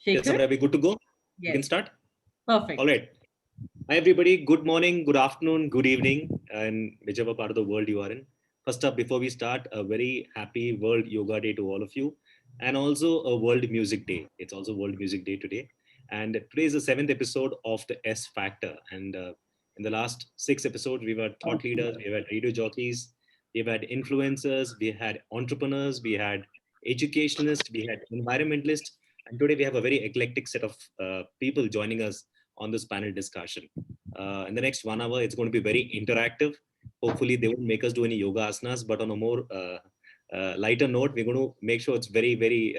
Yes, Shekhar? Samira, are we good to go? We can Yes, start? All perfect. right. Hi, everybody. Good morning, good afternoon, good evening, and whichever part of the world you are in. First up, before we start, a very happy World Yoga Day to all of you, and also a World Music Day. It's also World Music Day today. And today is the seventh episode of the S Factor. And in the last six episodes, we've had thought leaders, we've had radio jockeys, we've had influencers, we had entrepreneurs, we had educationalists, we had environmentalists, and today we have a very eclectic set of people joining us on this panel discussion. In the next 1 hour, it's going to be very interactive. Hopefully, they won't make us do any yoga asanas, but on a more lighter note, we're going to make sure it's very, very.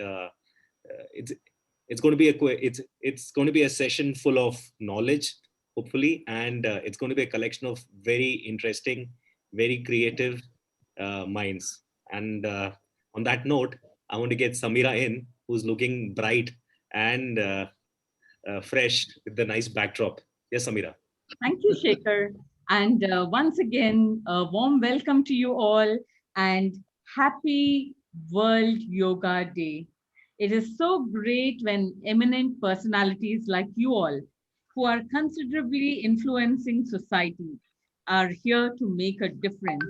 It's going to be it's going to be a session full of knowledge, hopefully, and it's going to be a collection of very interesting, very creative minds. And on that note, I want to get Samira in, who's looking bright and fresh with the nice backdrop. Yes, Samira. Thank you, Shekhar. And once again, a warm welcome to you all and happy World Yoga Day. It is so great when eminent personalities like you all, who are considerably influencing society, are here to make a difference.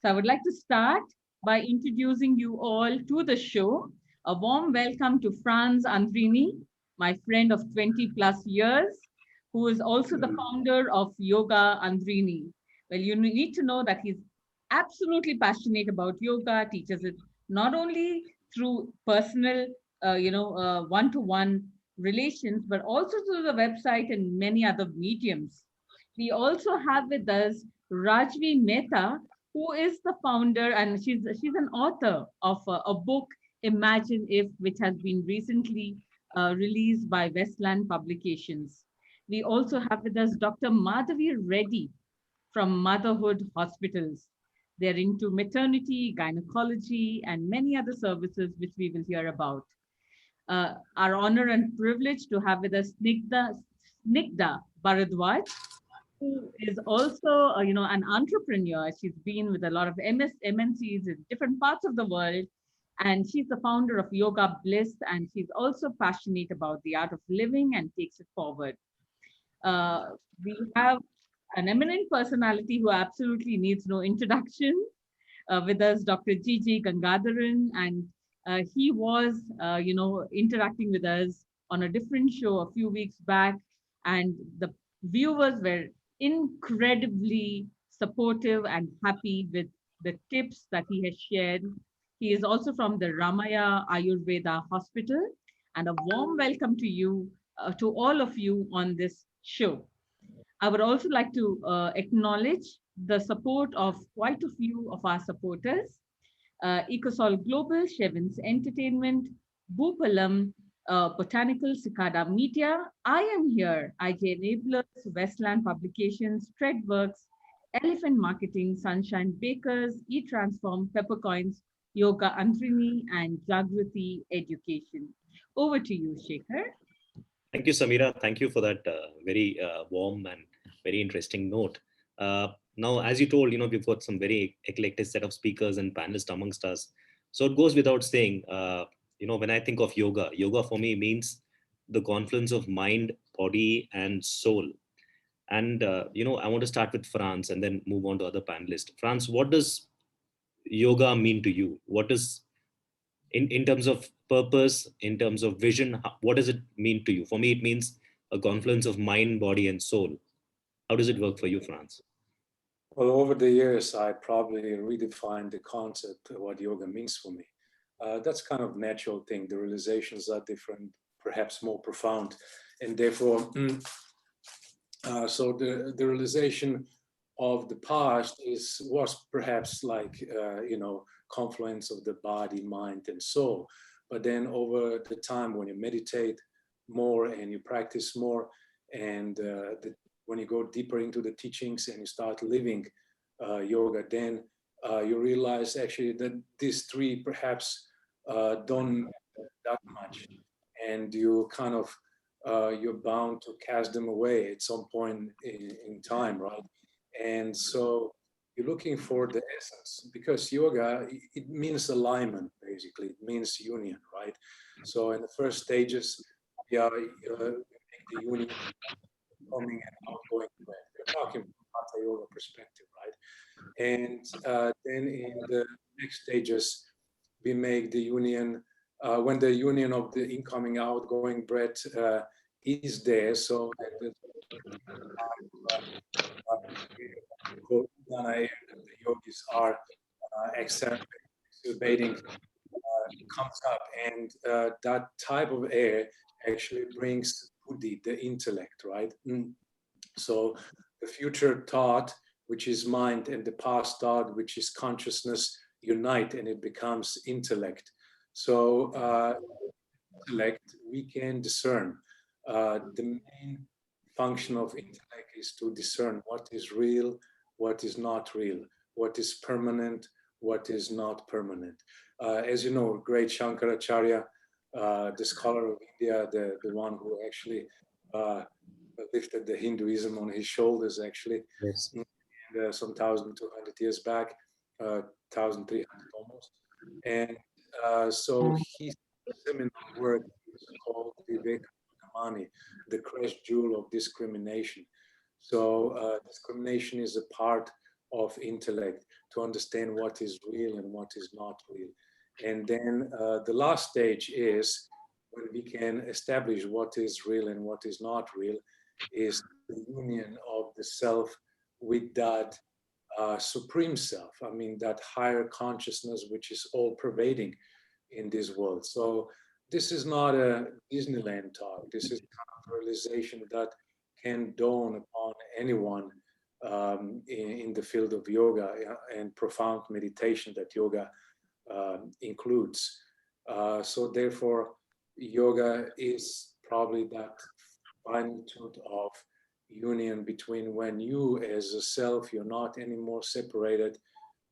So I would like to start by introducing you all to the show. A warm welcome to Franz Andrini, my friend of 20 plus years, who is also the founder of Yoga Andrini. Well, you need to know that he's absolutely passionate about yoga, teaches it not only through personal, one-to-one relations, but also through the website and many other mediums. We also have with us Rajvi Mehta, who is the founder and she's an author of a book, Imagine If, which has been recently released by Westland Publications. We also have with us Dr. MadhaviReddy from Motherhood Hospitals. They're into maternity, gynecology, and many other services which we will hear about. Our honor and privilege to have with us Snigdha Bharadwaj, who is also, an entrepreneur. She's been with a lot of MNCs in different parts of the world, and she's the founder of Yoga Bliss, and she's also passionate about the art of living and takes it forward. Uh, we have an eminent personality who absolutely needs no introduction with us, Dr. GGGangadharan, and he was, interacting with us on a different show a few weeks back, and the viewers were incredibly supportive and happy with the tips that he has shared. He is also from the Ramaya Ayurveda Hospital, and a warm welcome to you, to all of you on this show. I would also like to acknowledge the support of quite a few of our supporters. Ecosol Global, Shevins Entertainment, Boopalam, Botanical Cicada Media, I Am Here, IJ Enablers, Westland Publications, Treadworks, Elephant Marketing, Sunshine Bakers, eTransform, Peppercoins, Yoga Antrini, and Jagrati Education. Over to you, Shekhar. Thank you, Samira. Thank you for that very warm and very interesting note. Now, as you told, we've got some very eclectic set of speakers and panelists amongst us. So it goes without saying, when I think of yoga, yoga for me means the confluence of mind, body, and soul. And, I want to start with France and then move on to other panelists. France, what does yoga mean to you? What is in terms of purpose, in terms of vision, what does it mean to you? For me, it means a confluence of mind, body, and soul. How does it work for you, France? Well, over the years, I probably redefined the concept of what yoga means for me. That's kind of natural thing. The realizations are different, perhaps more profound, and therefore, so the realization of the past was perhaps like confluence of the body, mind, and soul. But then over the time, when you meditate more and you practice more, and when you go deeper into the teachings and you start living yoga, then you realize actually that these three perhaps don't that much, and you kind of you're bound to cast them away at some point in time, right? And so you're looking for the essence, because yoga, it means alignment, basically. It means union, right? So in the first stages, make the union coming and outgoing. We're talking from Hatha Yoga perspective, right? And then in the next stages, we make the union, when the union of the incoming outgoing breath is there, so that the yogis are exudating comes up, and that type of air actually brings buddhi, the intellect, right? So the future thought, which is mind, and the past thought, which is consciousness, unite, and it becomes intellect. So intellect, we can discern. The main function of intellect is to discern what is real, what is not real, what is permanent, what is not permanent. As you know, great Shankaracharya, the scholar of India, the one who actually lifted the Hinduism on his shoulders, actually, Yes. some 1,200 years back, 1,300 almost. And so his seminal work is called Vivekamani, the crash jewel of discrimination. So discrimination is a part of intellect, to understand what is real and what is not real. And then the last stage is when we can establish what is real and what is not real, is the union of the self with that supreme self. I mean, that higher consciousness, which is all pervading in this world. So this is not a Disneyland talk. This is kind of realization that can dawn upon anyone in the field of yoga and profound meditation that yoga includes. So therefore, yoga is probably that finitude of union between when you as a self, you're not anymore separated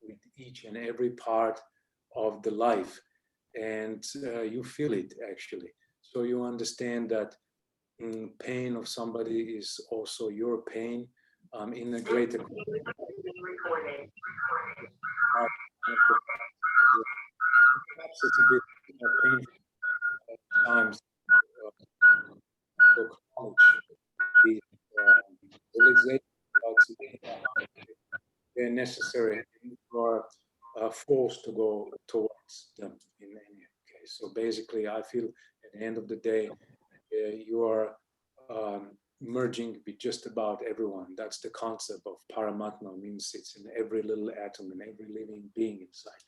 with each and every part of the life, and you feel it actually. So you understand that pain of somebody is also your pain in a greater perhaps it's a bit painful at times to acknowledge these realizations, they're necessary and you are forced to go towards them in any case. So basically, I feel at the end of the day, you are merging with just about everyone. That's the concept of Paramatma, means it's in every little atom, in every living being inside.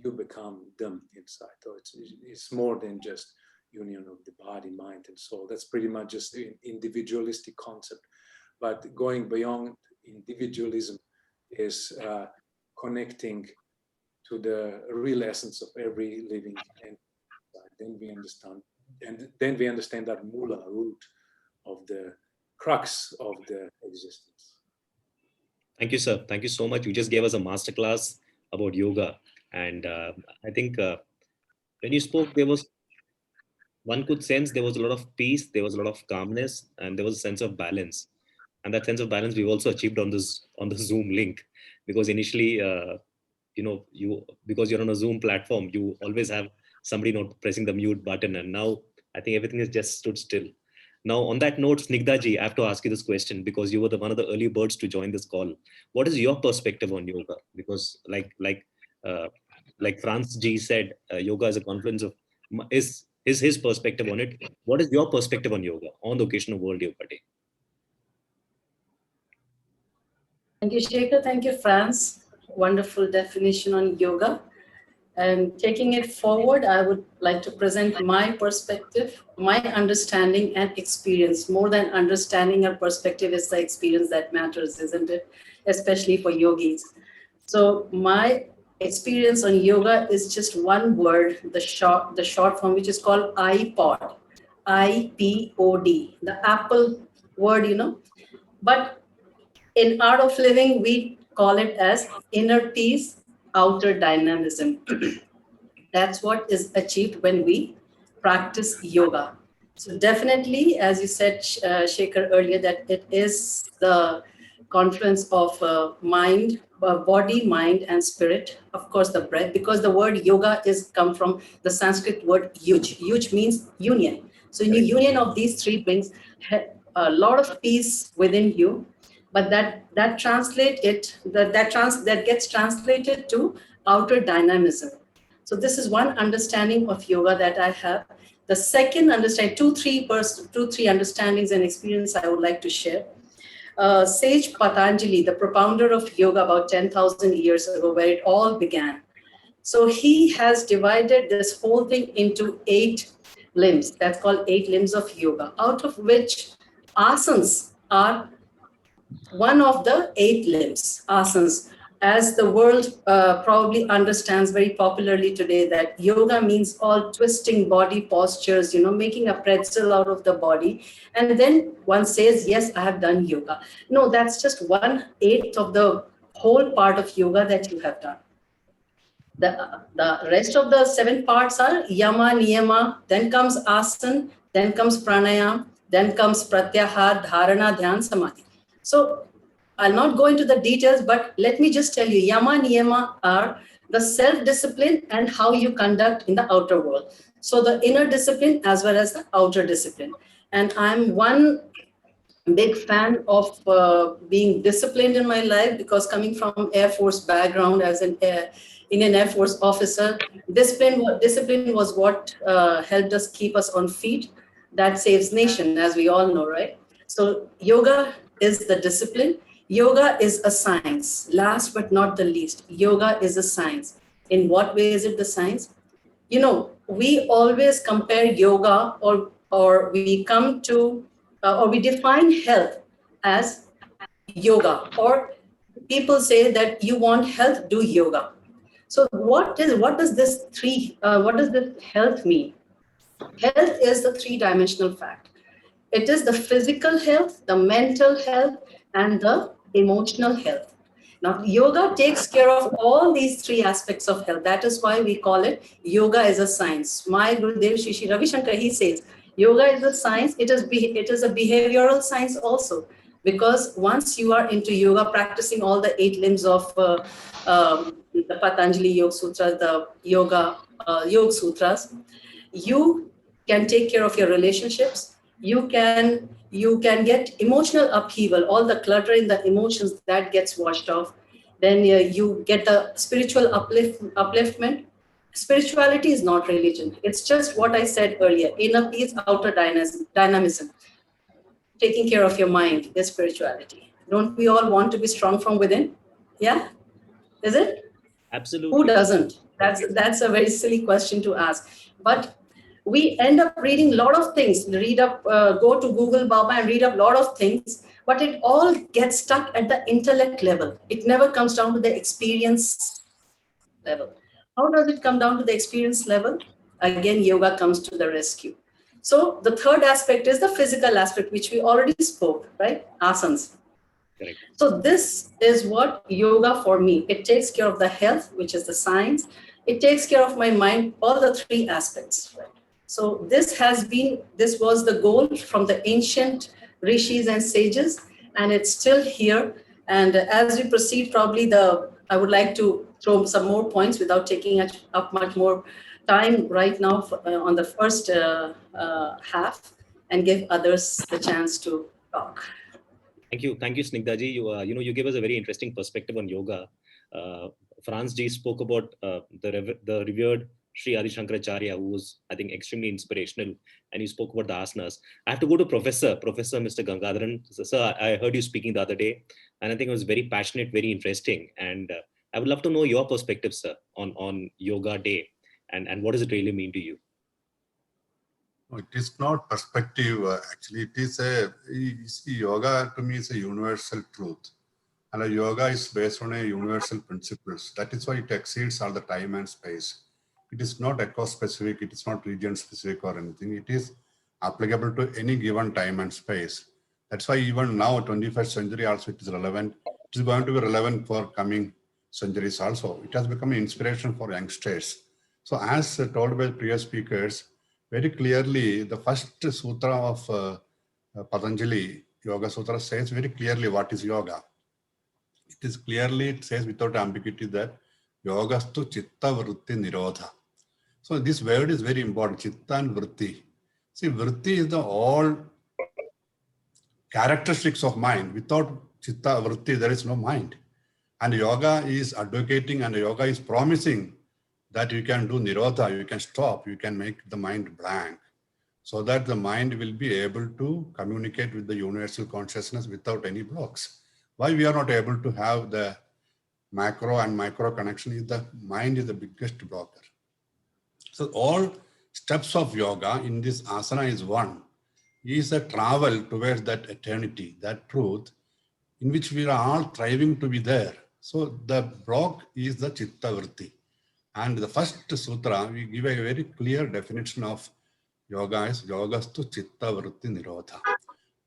You become them inside. So it's more than just union of the body, mind, and soul. That's pretty much just an individualistic concept. But going beyond individualism is connecting to the real essence of every living entity. Then we understand, and then we understand that mula, root of the crux of the existence. Thank you, sir. Thank you so much. You just gave us a masterclass about yoga. And I think when you spoke, one could sense there was a lot of peace, there was a lot of calmness, and there was a sense of balance. And that sense of balance we've also achieved on the Zoom link, because initially, because you're on a Zoom platform, you always have somebody not pressing the mute button, and now I think everything has just stood still. Now, on that note, Snigdha ji, I have to ask you this question because you were one of the early birds to join this call. What is your perspective on yoga? Because, like Franz ji said, yoga is a confluence of is his perspective on it. What is your perspective on yoga on the occasion of World Yoga Day? Thank you, Shekhar. Thank you, Franz. Wonderful definition on yoga. And taking it forward, I would like to present my perspective, my understanding and experience. More than understanding or perspective is the experience that matters, isn't it? Especially for yogis. So my experience on yoga is just one word, the short form, which is called iPod, I-P-O-D, the Apple word, But in art of living, we call it as inner peace, outer dynamism. That's what is achieved when we practice yoga. So definitely, as you said, Shekhar, earlier, that it is the confluence of mind, body, mind, and spirit. Of course, the breath, because the word yoga is come from the Sanskrit word yuj. Yuj means union. So in the union of these three brings a lot of peace within you, but that gets translated to outer dynamism. So this is one understanding of yoga that I have. The second understanding, two, three understandings and experience I would like to share. Sage Patanjali, the propounder of yoga about 10,000 years ago, where it all began. So he has divided this whole thing into 8 limbs. That's called 8 limbs of yoga, out of which asanas are one of the 8 limbs. Asanas, as the world probably understands very popularly today, that yoga means all twisting body postures, making a pretzel out of the body. And then one says, yes, I have done yoga. No, that's just 1/8 of the whole part of yoga that you have done. The rest of the 7 parts are yama, niyama, then comes asana, then comes pranayam, then comes pratyahar, dharana, dhyan, samadhi. So I'll not go into the details, but let me just tell you, yama, niyama are the self-discipline and how you conduct in the outer world. So the inner discipline as well as the outer discipline. And I'm one big fan of being disciplined in my life, because coming from Air Force background as an Indian Air Force officer, discipline was what helped us keep us on feet. That saves nation, as we all know, right? So yoga is the discipline. Yoga is a science. Last but not the least, yoga is a science. In what way is it the science? We always compare yoga, or we come to, or we define health as yoga, or people say that you want health, do yoga. So what does this health mean? Health is the 3-dimensional fact. It is the physical health, the mental health, and the emotional health. Now, yoga takes care of all these 3 aspects of health. That is why we call it yoga as a science. My Gurudev Shri Ravi Shankar, he says, yoga is a science. It is a behavioral science also, because once you are into yoga, practicing all the 8 limbs of the Patanjali Yoga Sutras, the Yoga Sutras, you can take care of your relationships. You can get emotional upheaval, all the clutter in the emotions that gets washed off. Then you get the spiritual upliftment. Spirituality is not religion. It's just what I said earlier, inner peace, outer dynamism. Taking care of your mind is spirituality. Don't we all want to be strong from within? Yeah? Is it? Absolutely. Who doesn't? That's a very silly question to ask. But we end up reading a lot of things. Go to Google Baba and read up a lot of things, but it all gets stuck at the intellect level. It never comes down to the experience level. How does it come down to the experience level? Again, yoga comes to the rescue. So the third aspect is the physical aspect, which we already spoke, right? Asanas. Correct. So this is what yoga for me. It takes care of the health, which is the science. It takes care of my mind, all the 3 aspects, right? So this was the goal from the ancient rishis and sages, and it's still here. And as we proceed, probably I would like to throw some more points without taking up much more time right now on the first half, and give others the chance to talk. Thank you, Snigdhaji. You gave us a very interesting perspective on yoga. Franz G spoke about the revered Sri Adi Shankaracharya, who was, I think, extremely inspirational, and he spoke about the asanas. I have to go to Professor Mr. Gangadharan. Sir, I heard you speaking the other day, and I think it was very passionate, very interesting. And I would love to know your perspective, sir, on Yoga Day, and what does it really mean to you? It is not perspective. Actually, it is yoga to me is a universal truth. And a yoga is based on a universal principles. That is why it exceeds all the time and space. It is not eco-specific, it is not region-specific or anything. It is applicable to any given time and space. That's why even now, 21st century also, it is relevant. It is going to be relevant for coming centuries also. It has become an inspiration for youngsters. So as told by previous speakers, very clearly, the first sutra of Patanjali, Yoga Sutra, says very clearly what is yoga. It says without ambiguity that yogastu chitta vritti nirodha. So this word is very important, chitta and vritti. See, vritti is the all characteristics of mind. Without chitta vritti, there is no mind. And yoga is advocating and yoga is promising that you can do nirodha, you can stop, you can make the mind blank, so that the mind will be able to communicate with the universal consciousness without any blocks. Why we are not able to have the macro and micro connection is the mind is the biggest blocker. So all steps of yoga in this asana is one, is a travel towards that eternity, that truth in which we are all striving to be there. So the block is the chitta vritti. And the first sutra, we give a very clear definition of yoga is yogastu chitta vritti nirodha.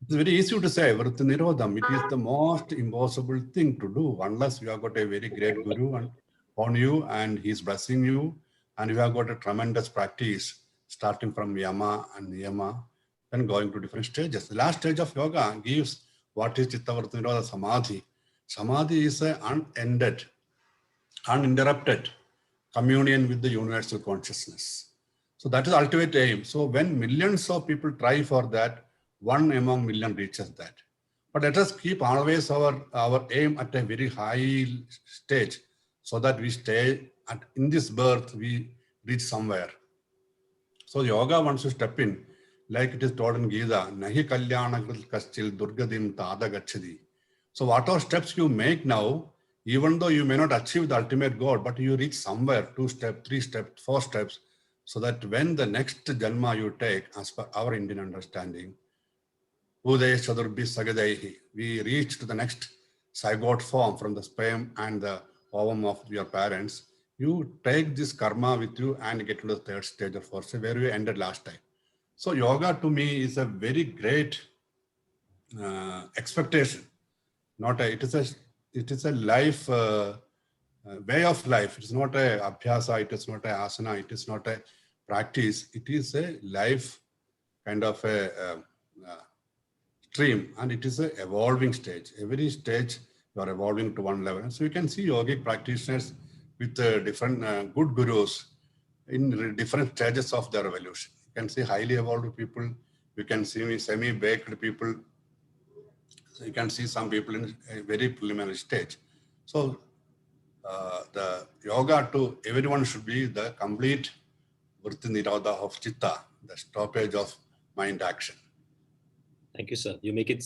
It's very easy to say vritti nirodham. It is the most impossible thing to do unless you have got a very great guru on you and he's blessing you, and you have got a tremendous practice starting from yama and niyama, then going to different stages. The last stage of yoga gives what is chitta vritti nirodha, samadhi. Samadhi is an unended, uninterrupted communion with the universal consciousness. So that is the ultimate aim. So when millions of people try for that, one among million reaches that. But let us keep always our aim at a very high stage so that we stay in this birth, we reach somewhere. So yoga wants to step in, like it is taught in Gita, nahi kalyana kaschil durgadim tada gachadi. So whatever steps you make now, even though you may not achieve the ultimate goal, but you reach somewhere, 2 steps, 3 steps, 4 steps, so that when the next janma you take, as per our Indian understanding, Uday Chadurbi Sagadaihi, we reach to the next zygote form from the sperm and the ovum of your parents. You take this karma with you and get to the 3rd stage or 4th stage where you ended last time. So yoga to me is a very great expectation. It is a life, way of life. It is not a abhyasa, it is not a asana, it is not a practice. It is a life kind of a stream, and it is an evolving stage. Every stage you are evolving to one level. So you can see yogic practitioners with different good gurus in different stages of their evolution. You can see highly evolved people, you can see semi-baked people, so you can see some people in a very preliminary stage. So the yoga to everyone should be the complete vritti nirodha of chitta, the stoppage of mind action. Thank you, sir. You make it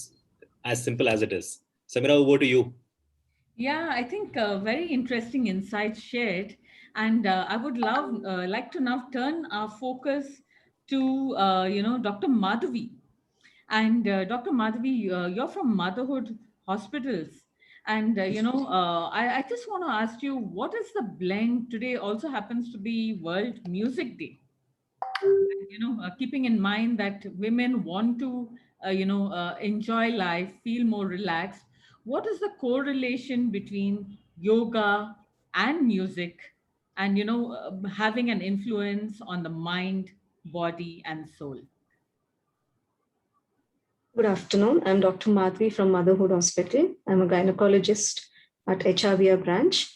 as simple as it is. Samira, over to you. Yeah, I think very interesting insights shared. And I would like to now turn our focus to, Dr. Madhavi. And Dr. Madhavi, you're from Motherhood Hospitals. And, I just want to ask you, what is the blend? Today also happens to be World Music Day. Keeping in mind that women want to, enjoy life, feel more relaxed. What is the correlation between yoga and music and, having an influence on the mind, body, and soul? Good afternoon. I'm Dr. Madhavi from Motherhood Hospital. I'm a gynecologist at HRVR branch.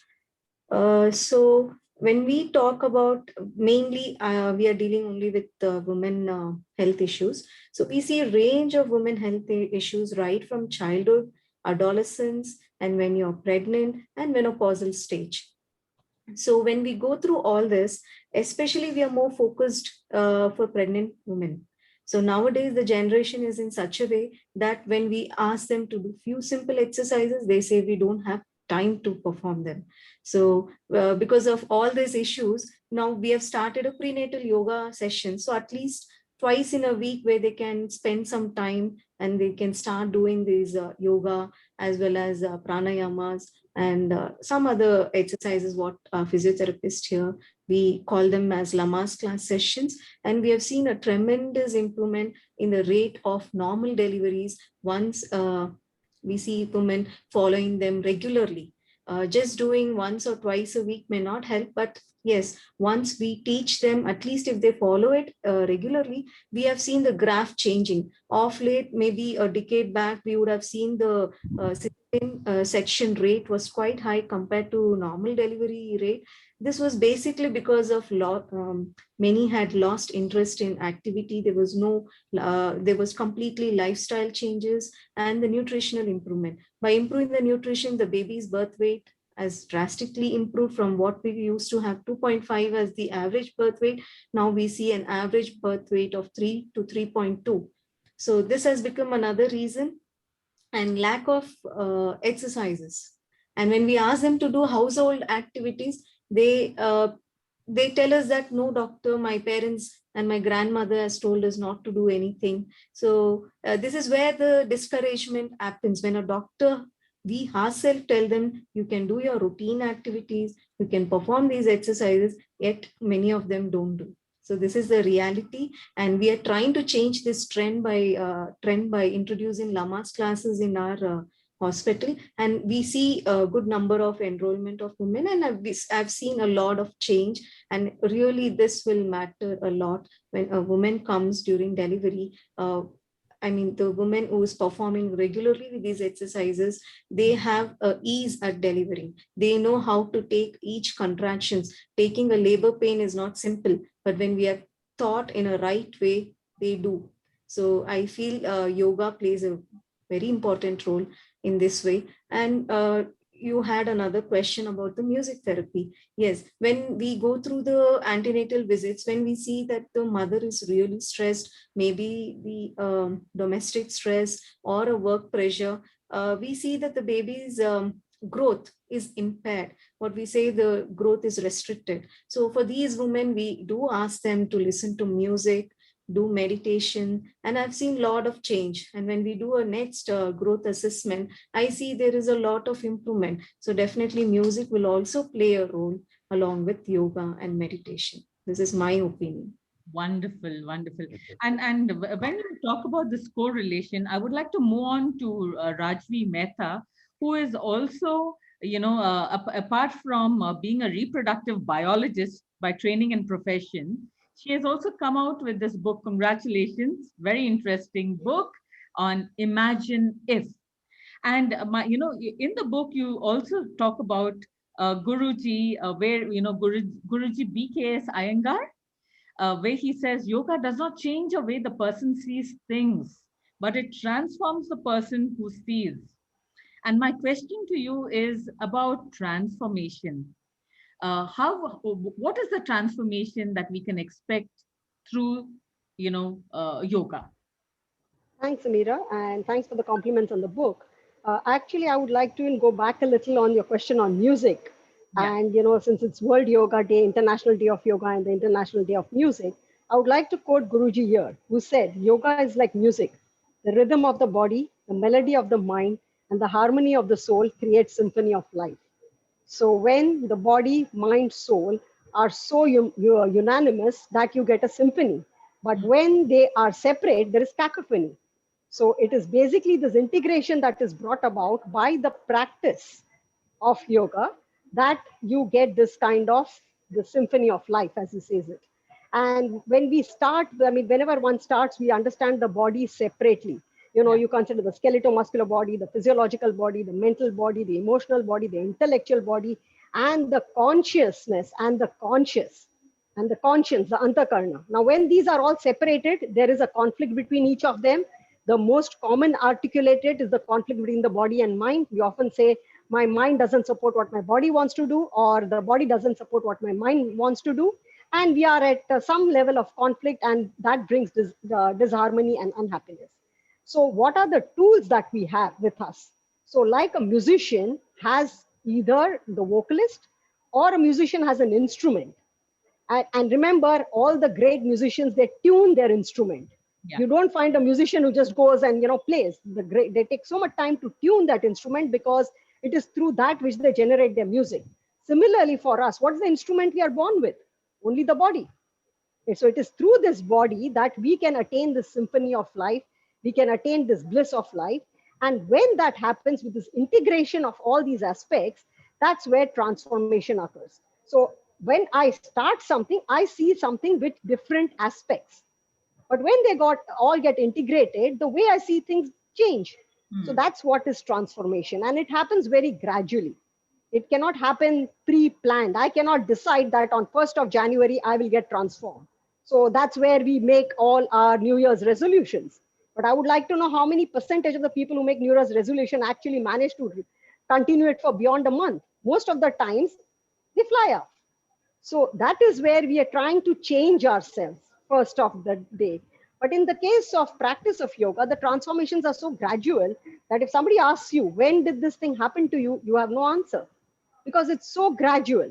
So when we talk about, mainly we are dealing only with women health issues. So we see a range of women health issues right from childhood, adolescence, and when you're pregnant and menopausal stage. So when we go through all this, especially we are more focused for pregnant women. So nowadays the generation is in such a way that when we ask them to do few simple exercises, they say we don't have time to perform them. So because of all these issues, now we have started a prenatal yoga session. So at least twice in a week where they can spend some time and they can start doing these yoga as well as pranayamas and some other exercises, what physiotherapists here, we call them as Lama's class sessions. And we have seen a tremendous improvement in the rate of normal deliveries once we see women following them regularly. Just doing once or twice a week may not help, but yes, once we teach them, at least if they follow it regularly, we have seen the graph changing. Of late, maybe a decade back, we would have seen the section rate was quite high compared to normal delivery rate. This was basically because of many had lost interest in activity. There was completely lifestyle changes and the nutritional improvement. By improving the nutrition, the baby's birth weight has drastically improved from what we used to have 2.5 as the average birth weight. Now we see an average birth weight of 3 to 3.2. So this has become another reason, and lack of exercises. And when we ask them to do household activities, they tell us that no, doctor, my parents and my grandmother has told us not to do anything. So this is where the discouragement happens. When a doctor, we ourselves tell them, you can do your routine activities, you can perform these exercises, yet many of them don't do. So this is the reality, and we are trying to change this trend by introducing Lamas classes in our hospital, and we see a good number of enrollment of women, and I've seen a lot of change, and really this will matter a lot when a woman comes during delivery. I mean, the woman who is performing regularly with these exercises, they have ease at delivering. They know how to take each contractions. Taking a labor pain is not simple, but when we are taught in a right way, they do. So I feel yoga plays a very important role in this way. And you had another question about the music therapy. Yes, when we go through the antenatal visits, when we see that the mother is really stressed, maybe the domestic stress or a work pressure, we see that the baby's growth is impaired. What we say, the growth is restricted. So for these women, we do ask them to listen to music, do meditation, and I've seen a lot of change. And when we do a next growth assessment, I see there is a lot of improvement. So definitely music will also play a role along with yoga and meditation. This is my opinion. Wonderful, wonderful. And when you talk about this correlation, I would like to move on to Rajvi Mehta, who is also, apart from being a reproductive biologist by training and profession, she has also come out with this book. Congratulations, very interesting book on Imagine If. And in the book you also talk about Guruji, where Guruji BKS Iyengar, where he says yoga does not change the way the person sees things, but it transforms the person who sees. And my question to you is about transformation. What is the transformation that we can expect through yoga? Thanks, Amira, and thanks for the compliments on the book. Actually, I would like to go back a little on your question on music. Yeah. And, since it's World Yoga Day, International Day of Yoga, and the International Day of Music, I would like to quote Guruji here, who said, yoga is like music. The rhythm of the body, the melody of the mind, and the harmony of the soul create symphony of life. So when the body, mind, soul are so unanimous that you get a symphony. But when they are separate, there is cacophony. So it is basically this integration that is brought about by the practice of yoga that you get this kind of the symphony of life, as he says it. And when we start, whenever one starts, we understand the body separately. You consider the skeletal-muscular body, the physiological body, the mental body, the emotional body, the intellectual body, and the consciousness and the conscious and the conscience, the antakarna. Now, when these are all separated, there is a conflict between each of them. The most common articulated is the conflict between the body and mind. We often say, my mind doesn't support what my body wants to do, or the body doesn't support what my mind wants to do. And we are at some level of conflict, and that brings disharmony and unhappiness. So what are the tools that we have with us? So like a musician has either the vocalist or a musician has an instrument. And remember, all the great musicians, they tune their instrument. Yeah. You don't find a musician who just goes and plays. They take so much time to tune that instrument, because it is through that which they generate their music. Similarly for us, what is the instrument we are born with? Only the body. And so it is through this body that we can attain this symphony of life. We can attain this bliss of life. And when that happens with this integration of all these aspects, that's where transformation occurs. So when I start something, I see something with different aspects. But when they all get integrated, the way I see things change. So that's what is transformation. And it happens very gradually. It cannot happen pre-planned. I cannot decide that on 1st of January, I will get transformed. So that's where we make all our New Year's resolutions. But I would like to know how many percentage of the people who make New Year's resolution actually manage to continue it for beyond a month. Most of the times, they fly up. So that is where we are trying to change ourselves first of the day. But in the case of practice of yoga, the transformations are so gradual that if somebody asks you, when did this thing happen to you? You have no answer because it's so gradual.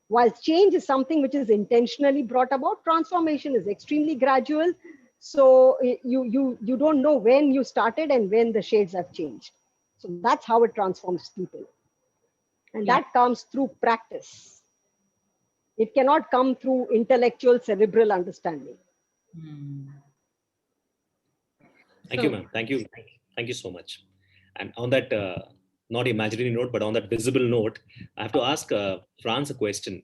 While change is something which is intentionally brought about, transformation is extremely gradual. So you don't know when you started and when the shades have changed. So that's how it transforms people. And that comes through practice. It cannot come through intellectual cerebral understanding. Thank you, ma'am. Thank you. Thank you so much. And on that, not imaginary note, but on that visible note, I have to ask Franz a question.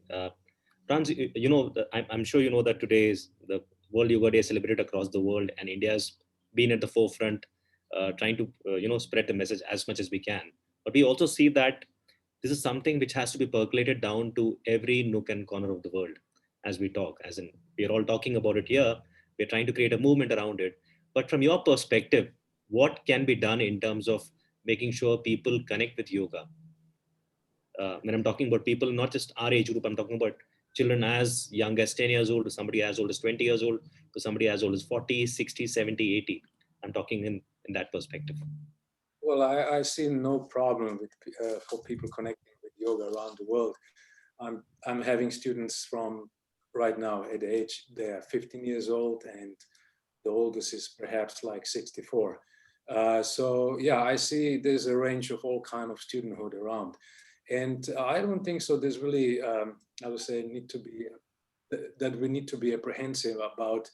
Franz, you know, I'm sure you know that today is the World Yoga Day celebrated across the world, and India has been at the forefront, trying to, spread the message as much as we can. But we also see that this is something which has to be percolated down to every nook and corner of the world as we talk. As in, we are all talking about it here. We're trying to create a movement around it. But from your perspective, what can be done in terms of making sure people connect with yoga? When I'm talking about people, not just our age group, I'm talking about children as young as 10 years old to somebody as old as 20 years old to somebody as old as 40, 60, 70, 80. I'm talking in that perspective. Well, I see no problem with for people connecting with yoga around the world. I'm having students from right now at the age they are 15 years old, and the oldest is perhaps like 64. So yeah, I see there's a range of all kind of studenthood around, and I don't think so. There's really, I would say, that we need to be apprehensive about,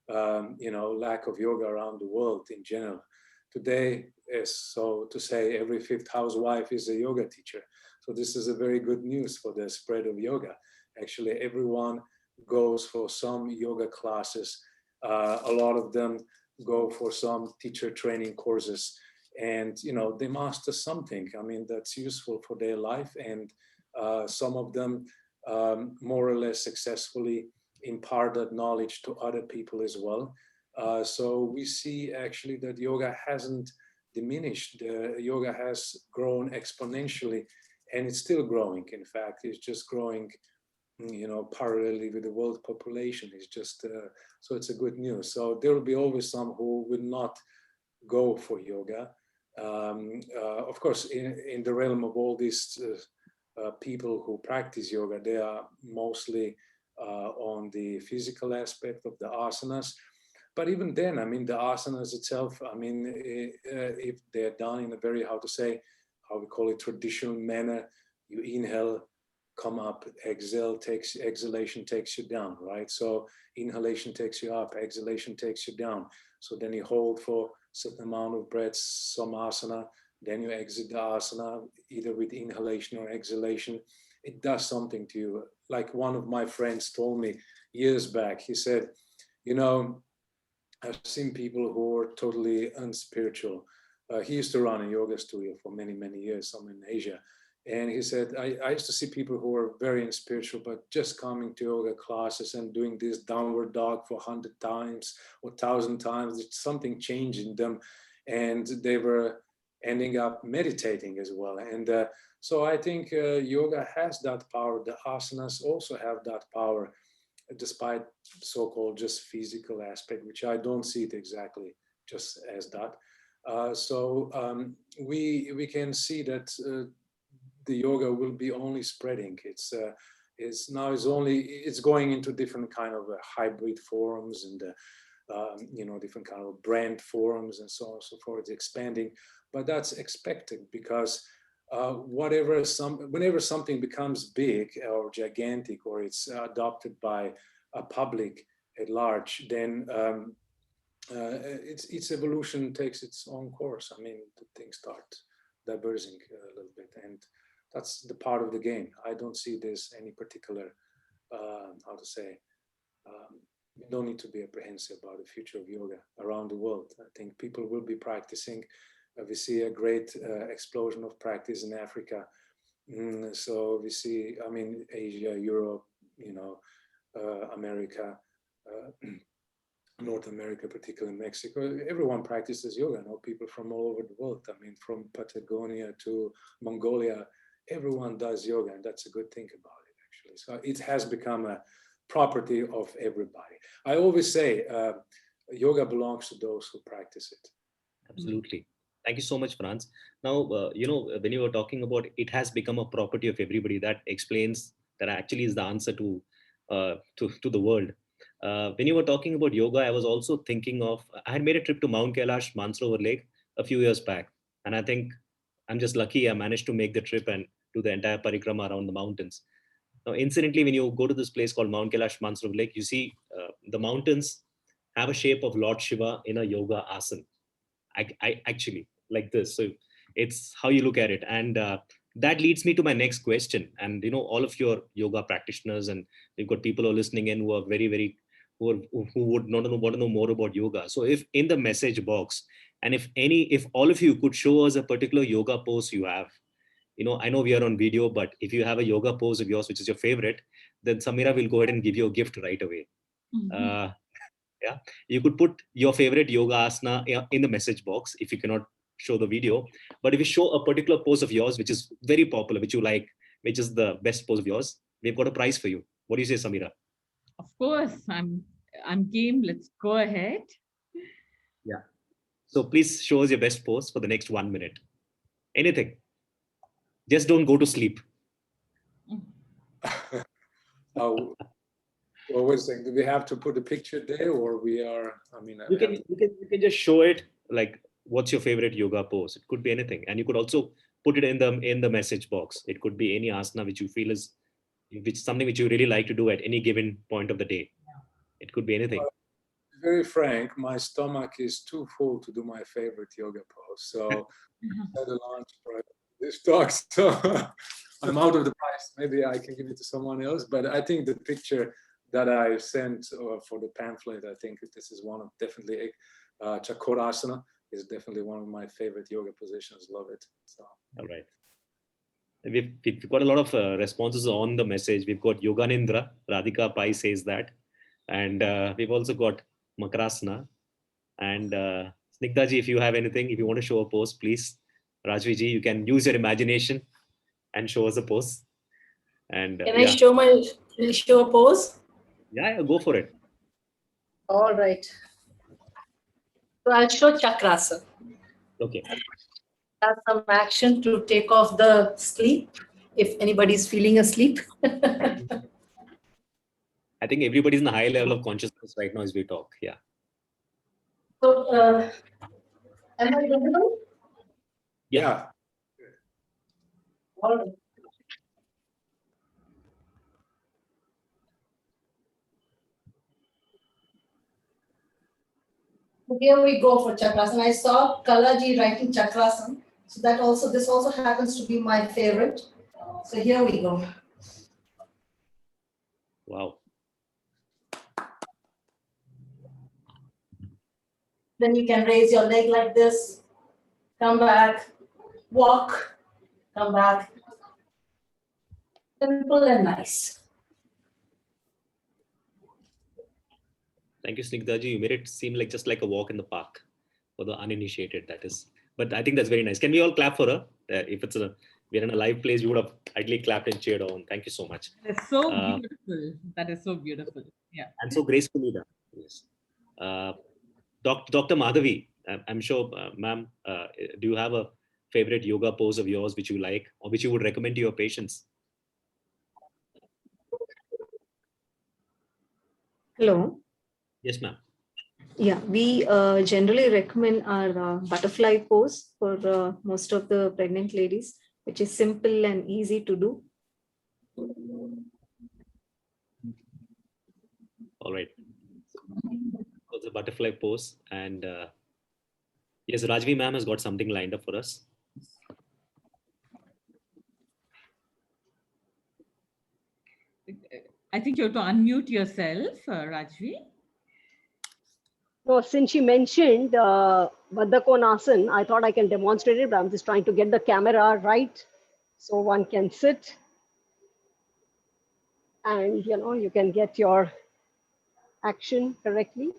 lack of yoga around the world in general. Today is, so to say, every fifth housewife is a yoga teacher. So this is a very good news for the spread of yoga. Actually, everyone goes for some yoga classes. A lot of them go for some teacher training courses, and they master something. I mean, that's useful for their life, and some of them more or less successfully impart that knowledge to other people as well. So we see actually that yoga hasn't diminished. Yoga has grown exponentially, and it's still growing. In fact, it's just growing, parallelly with the world population. It's just, so it's a good news. So there will be always some who will not go for yoga. Of course, in the realm of all these people who practice yoga, they are mostly on the physical aspect of the asanas. But even then, I mean, the asanas itself, I mean, if they're done in a very, how we call it, traditional manner, you inhale, come up, exhalation takes you down, right? So inhalation takes you up, exhalation takes you down. So then you hold for a certain amount of breaths, some asana, then you exit the asana, either with inhalation or exhalation. It does something to you. Like one of my friends told me years back, he said, I've seen people who are totally unspiritual. He used to run a yoga studio for many, many years, some in Asia. And he said, I used to see people who were very unspiritual, but just coming to yoga classes and doing this downward dog for 100 times or 1,000 times, something changed in them. And they were ending up meditating as well. And so I think yoga has that power. The asanas also have that power, despite so-called just physical aspect, which I don't see it exactly just as that. So we can see that the yoga will be only spreading. It's going into different kind of hybrid forums and different kind of brand forums and so on and so forth. It's expanding, but that's expected because whenever something becomes big or gigantic, or it's adopted by a public at large, then its evolution takes its own course. I mean, things start diverging a little bit, and that's the part of the game. I don't see this any particular, you don't need to be apprehensive about the future of yoga around the world. I think people will be practicing. We see a great explosion of practice in Africa. So we see, I mean, Asia, Europe, America, North America, particularly Mexico, everyone practices yoga. People from all over the world. I mean, from Patagonia to Mongolia, everyone does yoga, and that's a good thing about it, actually. So it has become a property of everybody. I always say yoga belongs to those who practice it. Absolutely. Thank you so much, Franz. Now, when you were talking about it has become a property of everybody, that explains that actually is the answer to the world. When you were talking about yoga, I was also thinking of, I had made a trip to Mount Kailash, Mansarovar Lake a few years back. And I think I'm just lucky I managed to make the trip and do the entire parikrama around the mountains. Now, incidentally, when you go to this place called Mount Kailash, Mansarovar Lake, you see the mountains have a shape of Lord Shiva in a yoga asana. I actually like this. So it's how you look at it. And that leads me to my next question. And, all of your yoga practitioners, and we've got people who are listening in who are who would want to know more about yoga. So if in the message box, and if all of you could show us a particular yoga pose you have, I know we are on video, but if you have a yoga pose of yours, which is your favorite, then Samira will go ahead and give you a gift right away. Mhm. Yeah, you could put your favorite yoga asana in the message box if you cannot show the video. But if you show a particular pose of yours, which is very popular, which you like, which is the best pose of yours, we've got a prize for you. What do you say, Samira? Of course, I'm game. Let's go ahead. Yeah. So please show us your best pose for the next 1 minute. Anything. Just don't go to sleep. Well, wait a second. Do we have to put a picture there, or we are? I mean, You can just show it, like, what's your favorite yoga pose? It could be anything, and you could also put it in the message box. It could be any asana which you feel is something which you really like to do at any given point of the day. It could be anything. Very frank, my stomach is too full to do my favorite yoga pose. So I had a lunch for this talk. So I'm out of the price. Maybe I can give it to someone else. But I think the picture that I sent for the pamphlet, I think this is one of definitely Chakorasana is definitely one of my favorite yoga positions. Love it. So. All right. We've got a lot of responses on the message. We've got Yoganindra, Radhika Pai says that. And we've also got Makarasana. And Snigdhaji, if you have anything, if you want to show a pose, please. Rajviji, you can use your imagination and show us a pose. And Can I show a pose? Yeah, go for it. All right. So I'll show Chakrasana. Okay. Have some action to take off the sleep, if anybody's feeling asleep. I think everybody's in a high level of consciousness right now as we talk. Yeah. So, am I visible? Yeah. All right. Here we go for Chakrasana. I saw Kalaji writing Chakrasana. So this also happens to be my favorite. So here we go. Wow. Then you can raise your leg like this, come back, walk, come back. Simple and nice. Thank you, Snigdhaji. You made it seem like just like a walk in the park for the uninitiated, that is. But I think that's very nice. Can we all clap for her? If we're in a live place, we would have ideally clapped and cheered on. Thank you so much. That's so beautiful. That is so beautiful. Yeah. And so gracefully done. Yes. Dr. Madhavi, I'm sure, ma'am, do you have a favorite yoga pose of yours which you like or which you would recommend to your patients? Hello. Yes, ma'am. Yeah, we generally recommend our butterfly pose for most of the pregnant ladies, which is simple and easy to do. All right. So the butterfly pose, and yes, Rajvi ma'am has got something lined up for us. I think you have to unmute yourself, Rajvi. So since she mentioned Baddha Konasana. I thought I can demonstrate it, but I'm just trying to get the camera right so one can sit and you can get your action correctly.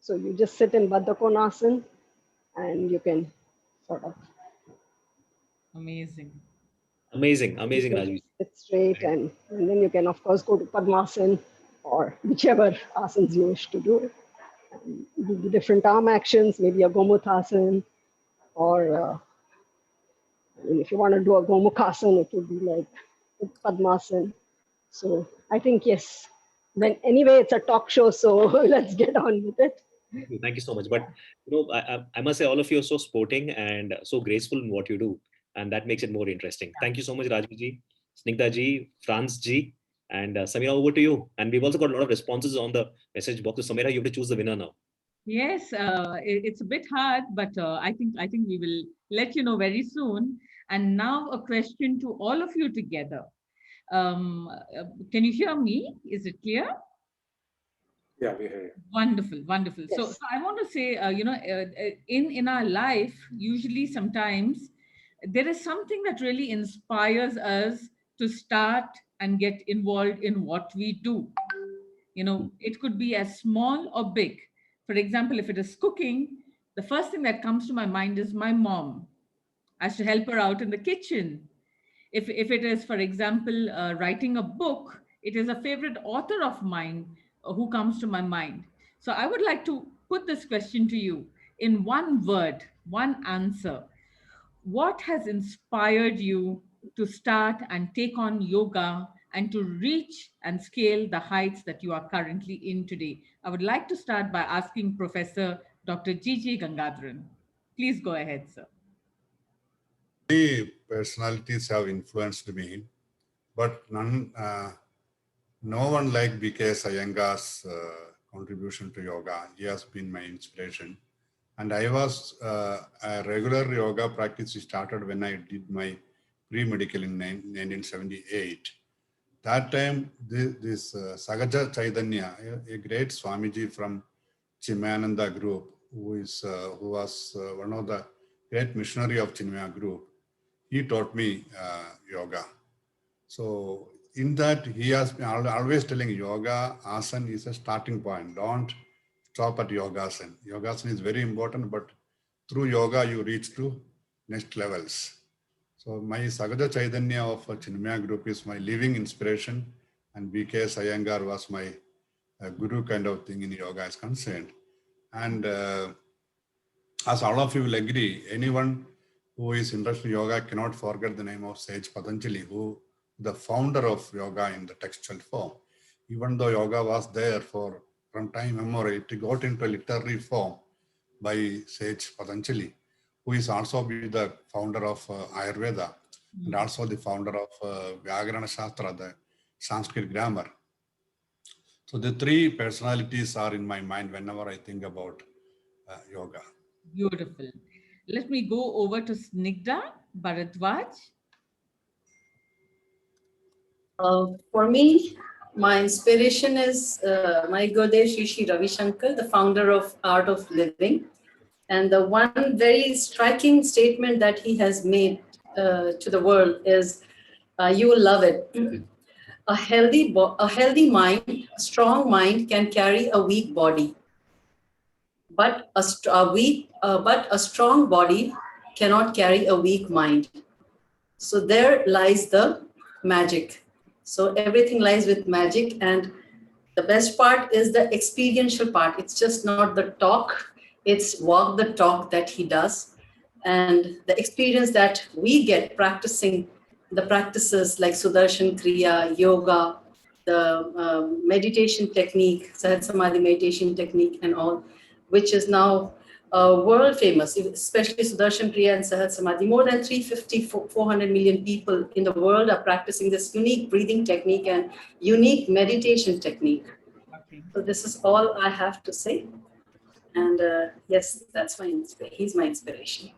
So you just sit in Baddha Konasana and you can sort of Amazing. Amazing, you amazing, can Rajvi. sit straight, and then you can of course go to Padmasana or whichever asanas you wish to do. And do the different arm actions, maybe a Gomukhasana, or if you want to do a Gomukhasana, it would be like Padmasana. So I think, yes, then anyway, it's a talk show, so let's get on with it. Thank you so much. But I must say, all of you are so sporting and so graceful in what you do, and that makes it more interesting. Thank you so much, Rajvi ji, Snigdha ji, Franz ji, and Samira. Over to you. And we've also got a lot of responses on the message box. So Samira, you have to choose the winner now. Yes, it's a bit hard, but I think we will let you know very soon. And now a question to all of you together. Can you hear me? Is it clear? Yeah, we hear you. Wonderful, wonderful. So, Yes. so I want to say, in our life, usually sometimes there is something that really inspires us to start and get involved in what we do. It could be as small or big. For example, if it is cooking, the first thing that comes to my mind is my mom. I should help her out in the kitchen. If it is, for example, writing a book, it is a favorite author of mine who comes to my mind. So I would like to put this question to you in one word, one answer. What has inspired you to start and take on yoga and to reach and scale the heights that you are currently in today? I would like to start by asking Professor Dr. GGGangadharan. Please go ahead, sir. Many personalities have influenced me, but no one like B.K.S. Iyengar's contribution to yoga. He has been my inspiration. And I was a regular yoga practice started when I did my pre-medical in 1978. That time, this Sagaja Chaitanya, a great Swamiji from Chimayananda group, who was one of the great missionary of Chinmaya group, he taught me yoga. So in that, he has been always telling yoga asana is a starting point. Don't stop at yogasana. Yogasana is very important, but through yoga you reach to next levels. So my Sagaja Chaitanya of Chinmaya group is my living inspiration, and B.K.S. Iyengar was my guru kind of thing in yoga is concerned. And as all of you will agree, anyone who is interested in yoga cannot forget the name of Sage Patanjali, who the founder of yoga in the textual form. Even though yoga was there from time immemorial, it got into a literary form by Sage Patanjali, who is also the founder of Ayurveda and also the founder of Vyakarana Shastra, the Sanskrit grammar. So the three personalities are in my mind whenever I think about yoga. Beautiful. Let me go over to Snigdha Bharadwaj. For me, my inspiration is my Gurudev Shri Ravi Shankar, the founder of Art of Living. And the one very striking statement that he has made to the world is, you will love it. A healthy mind, a strong mind can carry a weak body. But a strong body cannot carry a weak mind. So there lies the magic. So everything lies with magic, and the best part is the experiential part. It's just not the talk, it's walk the talk that he does. And the experience that we get practicing the practices like Sudarshan Kriya, yoga, the meditation technique, Sahaj Samadhi meditation technique and all, which is now world famous, especially Sudarshan Kriya and Sahaj Samadhi. More than 400 million people in the world are practicing this unique breathing technique and unique meditation technique. Okay. So this is all I have to say. And yes, he's my inspiration.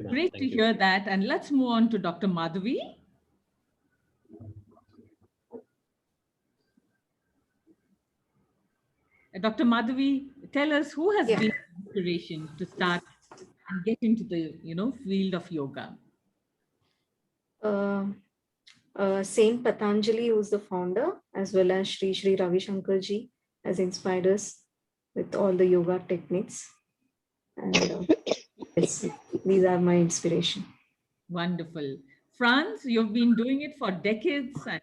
Great to hear that. And let's move on to Dr. Madhavi. Dr. Madhavi, tell us who has been inspiration to start and get into the, field of yoga? Saint Patanjali, who's the founder, as well as Sri Ravi Shankar ji, has inspired us with all the yoga techniques. And yes, these are my inspiration. Wonderful. Franz, you've been doing it for decades and,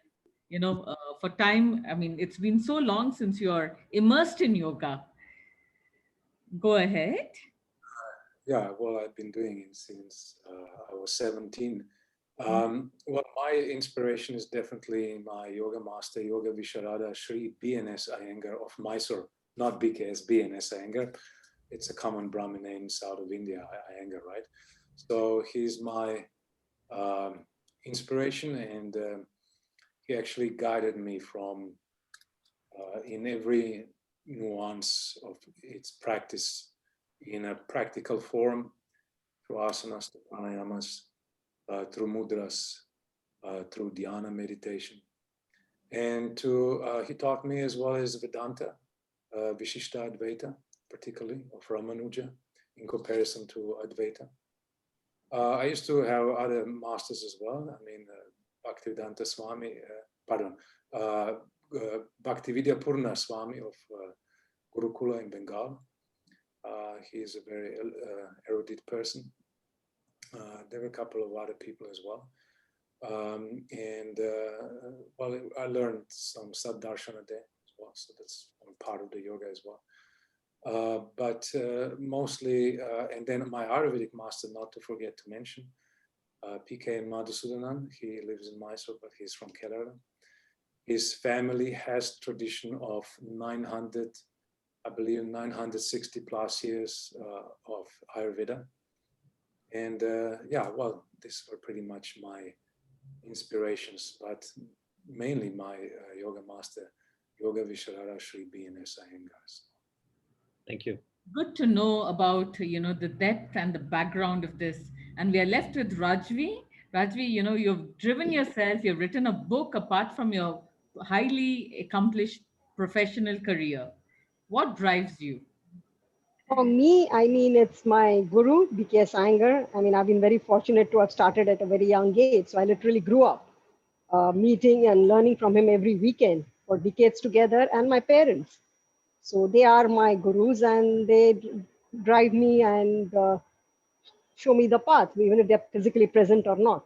for time. I mean, it's been so long since you're immersed in yoga. Go ahead. Yeah, well, I've been doing it since I was 17. Well, my inspiration is definitely my yoga master, Yoga Visharada Sri BNS Iyengar of Mysore, not BKS, BNS Iyengar. It's a common Brahmin name south of India, Iyengar, right? So he's my inspiration, and he actually guided me from in every nuance of its practice in a practical form, through asanas, through pranayamas, through mudras, through dhyana meditation. And he taught me as well as Vedanta, Vishishta Advaita, particularly of Ramanuja, in comparison to Advaita. I used to have other masters as well. I mean, Bhaktivedanta Swami, Bhaktividya Purna Swami of Gurukula in Bengal. He is a very erudite person. There were a couple of other people as well. Well, I learned some Saddarshana there as well, so that's one part of the yoga as well. But mostly, and then my Ayurvedic master, not to forget to mention, PK Madhusudanan. He lives in Mysore, but he's from Kerala. His family has tradition of 900, I believe 960 plus years of Ayurveda. And yeah, well, these were pretty much my inspirations, but mainly my yoga master, Yoga Visharada Sri BNS Iyengar. Thank you. Good to know about, the depth and the background of this. And we are left with Rajvi. Rajvi, you've driven yourself, you've written a book apart from your highly accomplished professional career. What drives you? For me, I mean, it's my guru, BKS Iyengar. I mean, I've been very fortunate to have started at a very young age. So I literally grew up meeting and learning from him every weekend for decades together, and my parents. So they are my gurus, and they drive me and show me the path, even if they're physically present or not.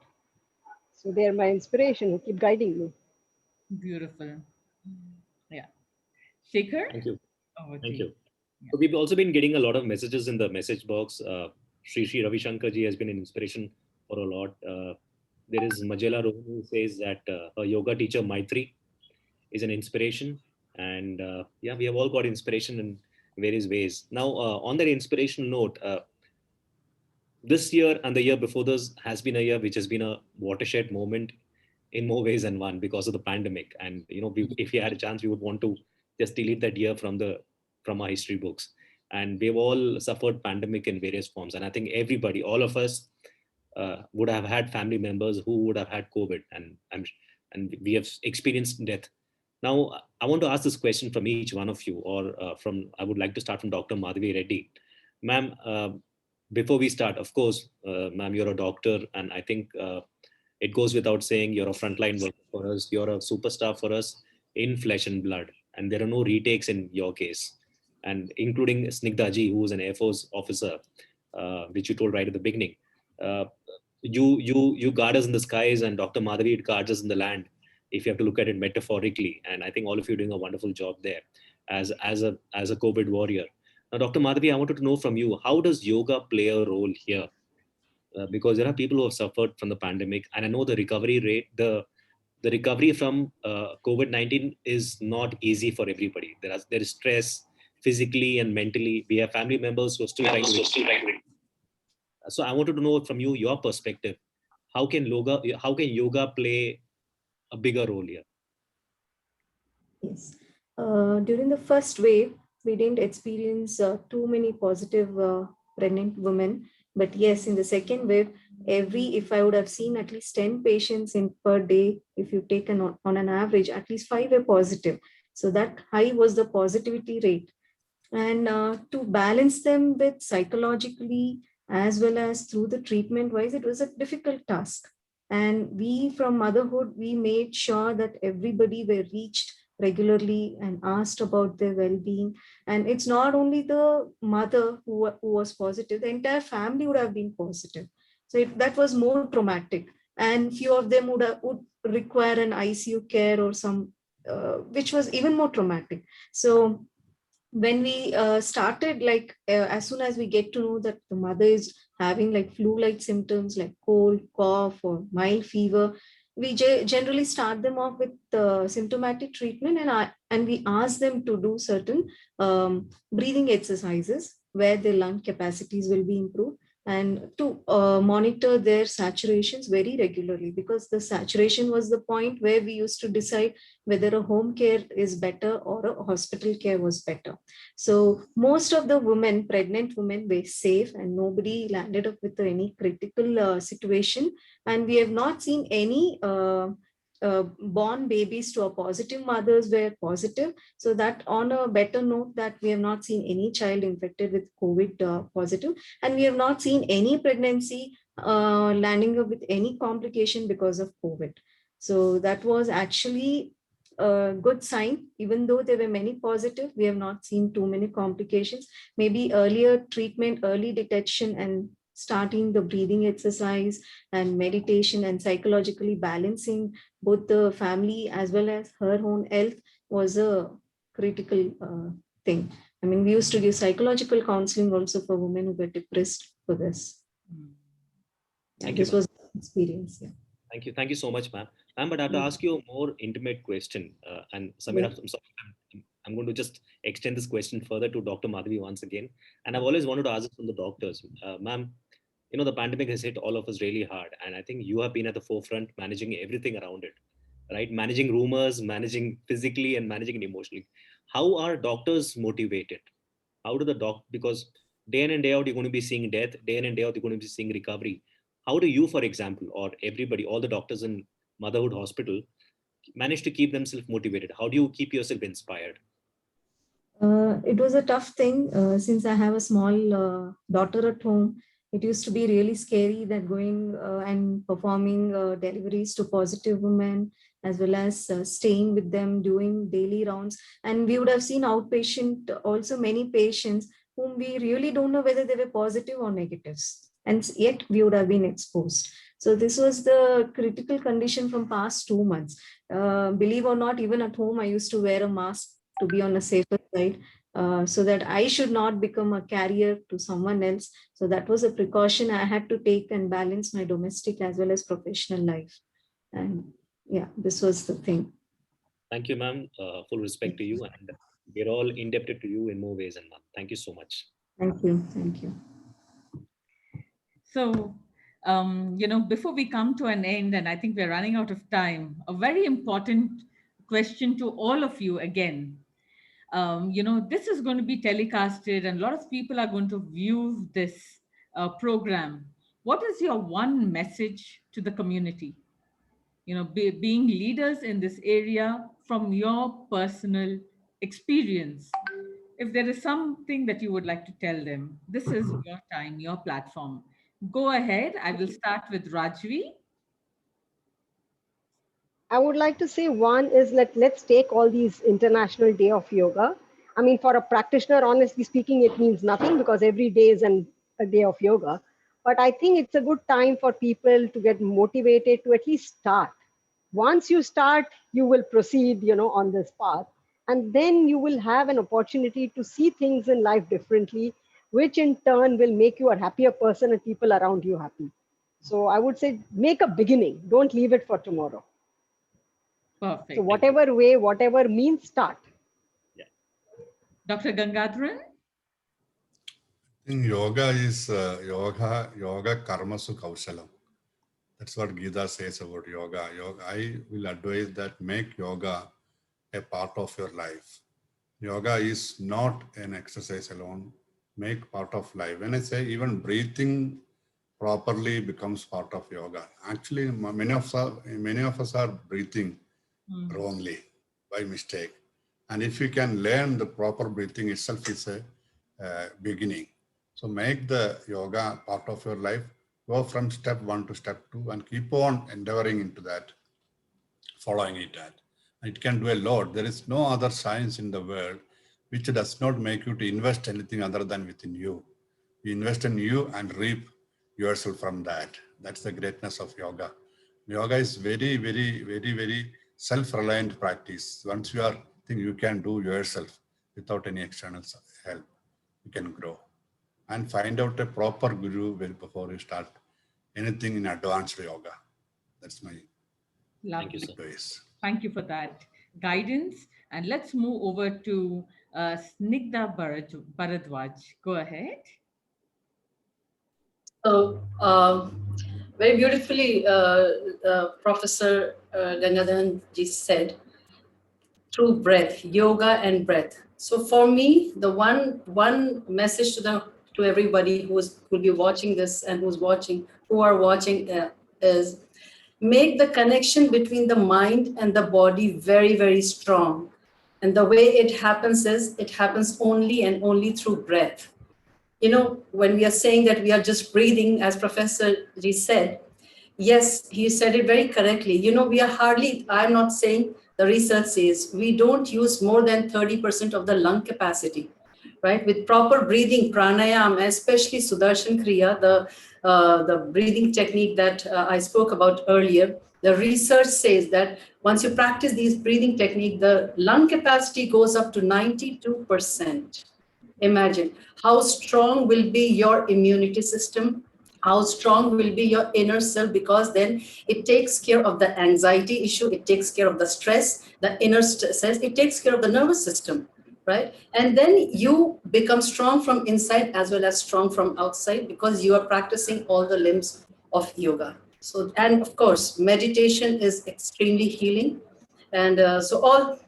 So they're my inspiration who keep guiding me. Beautiful. Yeah. Shekhar? Thank you. Over to Thank you. you. So we've also been getting a lot of messages in the message box. Sri Ravi Shankar ji has been an inspiration for a lot. There is Majela Rohan who says that her yoga teacher Maitri is an inspiration. And yeah, we have all got inspiration in various ways. Now, on that inspirational note, this year and the year before this has been a year which has been a watershed moment in more ways than one because of the pandemic. And if we had a chance, we would want to just delete that year from our history books. And we've all suffered pandemic in various forms. And I think everybody, all of us, would have had family members who would have had COVID, and we have experienced death. Now, I want to ask this question from each one of you, or I would like to start from Dr. MadhaviReddy. Ma'am, before we start, of course, ma'am, you're a doctor, and I think it goes without saying you're a frontline worker for us. You're a superstar for us in flesh and blood, and there are no retakes in your case. And including Snigdhaji, who is an Air Force officer, which you told right at the beginning. You guard us in the skies, and Dr. Madhavi guards us in the land, if you have to look at it metaphorically. And I think all of you are doing a wonderful job there as a COVID warrior. Now, Dr. Madhavi, I wanted to know from you, how does yoga play a role here? Because there are people who have suffered from the pandemic, and I know the recovery rate, the recovery from COVID-19 is not easy for everybody. There is stress physically and mentally. We have family members who are still trying to. So I wanted to know from you, your perspective, how can yoga play a bigger role here? Yes. During the first wave, we didn't experience too many positive pregnant women. But yes, in the second wave, if I would have seen at least 10 patients in per day, if you take on an average, at least 5 were positive. So that high was the positivity rate. And to balance them with psychologically as well as through the treatment wise, it was a difficult task. And we from Motherhood, we made sure that everybody were reached regularly and asked about their well-being. And it's not only the mother who was positive, the entire family would have been positive. So that was more traumatic. And few of them would require an ICU care or some, which was even more traumatic. So when we started, like as soon as we get to know that the mother is having like flu-like symptoms like cold, cough, or mild fever, we generally start them off with symptomatic treatment, and we ask them to do certain breathing exercises where their lung capacities will be improved, and to monitor their saturations very regularly, because the saturation was the point where we used to decide whether a home care is better or a hospital care was better. So most of the women, pregnant women, were safe and nobody landed up with any critical situation. And we have not seen any born babies to a positive mothers were positive. So that on a better note, that we have not seen any child infected with COVID positive, and we have not seen any pregnancy landing up with any complication because of COVID. So that was actually a good sign. Even though there were many positive, we have not seen too many complications. Maybe earlier treatment, early detection, and starting the breathing exercise and meditation and psychologically balancing both the family as well as her own health was a critical thing. I mean, we used to give psychological counseling also for women who were depressed for this. Thank you, this was experience. Yeah. Thank you so much, ma'am. Ma'am, but I have to ask you a more intimate question. And Samira, I'm sorry, I'm going to just extend this question further to Dr. Madhavi once again. And I've always wanted to ask this from the doctors. Ma'am, you know, the pandemic has hit all of us really hard. And I think you have been at the forefront managing everything around it, right? Managing rumors, managing physically, and managing it emotionally. How are doctors motivated? How do because day in and day out, you're going to be seeing death, day in and day out, you're going to be seeing recovery. How do you, for example, or everybody, all the doctors in Motherhood Hospital, manage to keep themselves motivated? How do you keep yourself inspired? It was a tough thing since I have a small daughter at home. It used to be really scary that going and performing deliveries to positive women, as well as staying with them, doing daily rounds. And we would have seen outpatient, also many patients whom we really don't know whether they were positive or negatives. And yet we would have been exposed. So this was the critical condition from past 2 months. Believe or not, even at home, I used to wear a mask to be on a safer side, so that I should not become a carrier to someone else. So that was a precaution I had to take and balance my domestic as well as professional life. And yeah, this was the thing. Thank you, ma'am. Full respect to you. And we're all indebted to you in more ways than one. Thank you so much. Thank you. Thank you. So, you know, before we come to an end, and I think we're running out of time, a very important question to all of you again. You know, this is going to be telecasted and a lot of people are going to view this program. What is your one message to the community? You know, being leaders in this area from your personal experience. If there is something that you would like to tell them, this is your time, your platform. Go ahead. I will start with Rajvi. I would like to say one is let's take all these International Day of Yoga. I mean, for a practitioner, honestly speaking, it means nothing because every day is a day of yoga. But I think it's a good time for people to get motivated to at least start. Once you start, you will proceed, on this path. And then you will have an opportunity to see things in life differently, which in turn will make you a happier person and people around you happy. So I would say make a beginning. Don't leave it for tomorrow. Perfect. So whatever way, whatever means, start. Yeah. Dr. Gangadharan? I think yoga is yoga karmasu kaushalam. That's what Gita says about yoga. I will advise that make yoga a part of your life. Yoga is not an exercise alone. Make part of life. When I say even breathing properly becomes part of yoga. Actually, many of us are breathing wrongly by mistake. And if you can learn the proper breathing itself is a beginning. So make the yoga part of your life. Go from step 1 to step 2 and keep on endeavoring into that, following it. It can do a lot. There is no other science in the world which does not make you to invest anything other than within you. You invest in you and reap yourself from that. That's the greatness of yoga. Yoga is very, very, very, very self-reliant practice. Once you are think you can do yourself without any external help, you can grow. And find out a proper guru before you start anything in advanced yoga. That's my Lovely. advice. Thank you for that guidance. And let's move over to Snigdha Bharadwaj. Go ahead. So, very beautifully, Professor Gangadharan ji said, through breath, yoga and breath. So for me, the one message to everybody who'll be watching this and who are watching is make the connection between the mind and the body very, very strong. And the way it happens is it happens only and only through breath. You know, when we are saying that we are just breathing, as Professor Ji said, yes, he said it very correctly. You know, we are hardly, I'm not saying, the research says we don't use more than 30% of the lung capacity, right? With proper breathing, pranayama, especially Sudarshan Kriya, the breathing technique that I spoke about earlier, the research says that once you practice these breathing technique, the lung capacity goes up to 92%. Imagine how strong will be your immunity system, how strong will be your inner self, because then it takes care of the anxiety issue, it takes care of the stress, the inner stress, it takes care of the nervous system, right? And then you become strong from inside as well as strong from outside because you are practicing all the limbs of yoga. So, and of course, meditation is extremely healing. And so all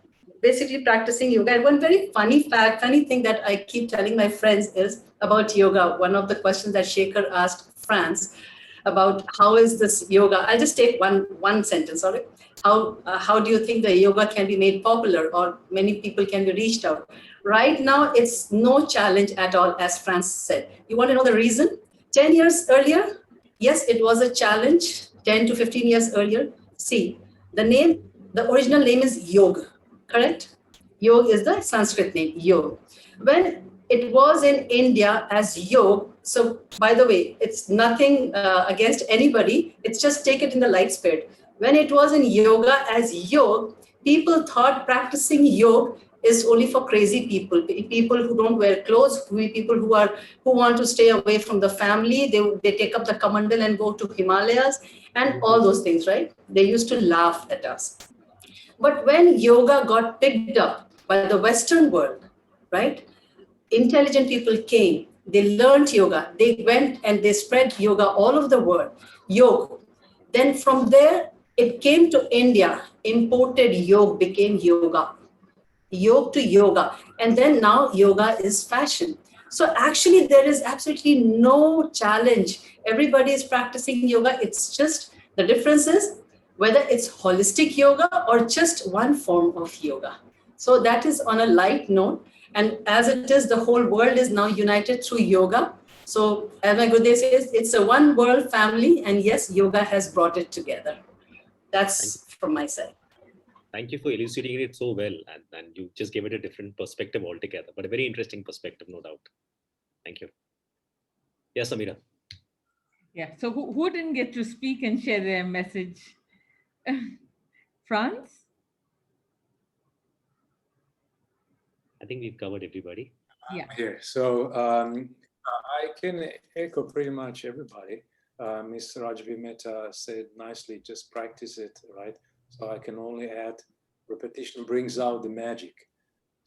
basically practicing yoga. And one very funny thing that I keep telling my friends is about yoga. One of the questions that Shekhar asked France about how is this yoga? I'll just take one sentence, all right? How do you think the yoga can be made popular or many people can be reached out? Right now, it's no challenge at all, as France said. You want to know the reason? 10 years earlier, yes, it was a challenge, 10 to 15 years earlier. See, the original name is yoga. Correct? Yog is the Sanskrit name, yog. When it was in India as yog, so by the way, it's nothing against anybody, it's just take it in the light spirit. When it was in yoga as yog, people thought practicing yog is only for crazy people who don't wear clothes, people who want to stay away from the family, they take up the kamandal and go to Himalayas and all those things, right? They used to laugh at us. But when yoga got picked up by the Western world, right? Intelligent people came, they learned yoga, they went and they spread yoga all over the world, yoga. Then from there, it came to India, imported yoga became yoga, yoga to yoga. And then now yoga is fashion. So actually there is absolutely no challenge. Everybody is practicing yoga. It's just, the difference is whether it's holistic yoga or just one form of yoga. So that is on a light note. And as it is, the whole world is now united through yoga. So as my Gurudev says, it's a one world family. And yes, yoga has brought it together. That's from my side. Thank you for elucidating it so well. And you just gave it a different perspective altogether, but a very interesting perspective, no doubt. Thank you. Yes, Amira. Yeah, so who didn't get to speak and share their message? France? I think we've covered everybody. Yeah. Here. So I can echo pretty much everybody. Ms. Rajvi Mehta said nicely, just practice it, right? So I can only add, repetition brings out the magic.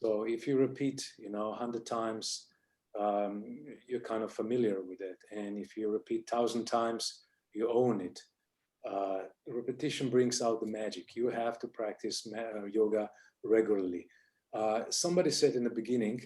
So if you repeat, 100 times, you're kind of familiar with it. And if you repeat 1,000 times, you own it. Repetition brings out the magic. You have to practice yoga regularly. Somebody said in the beginning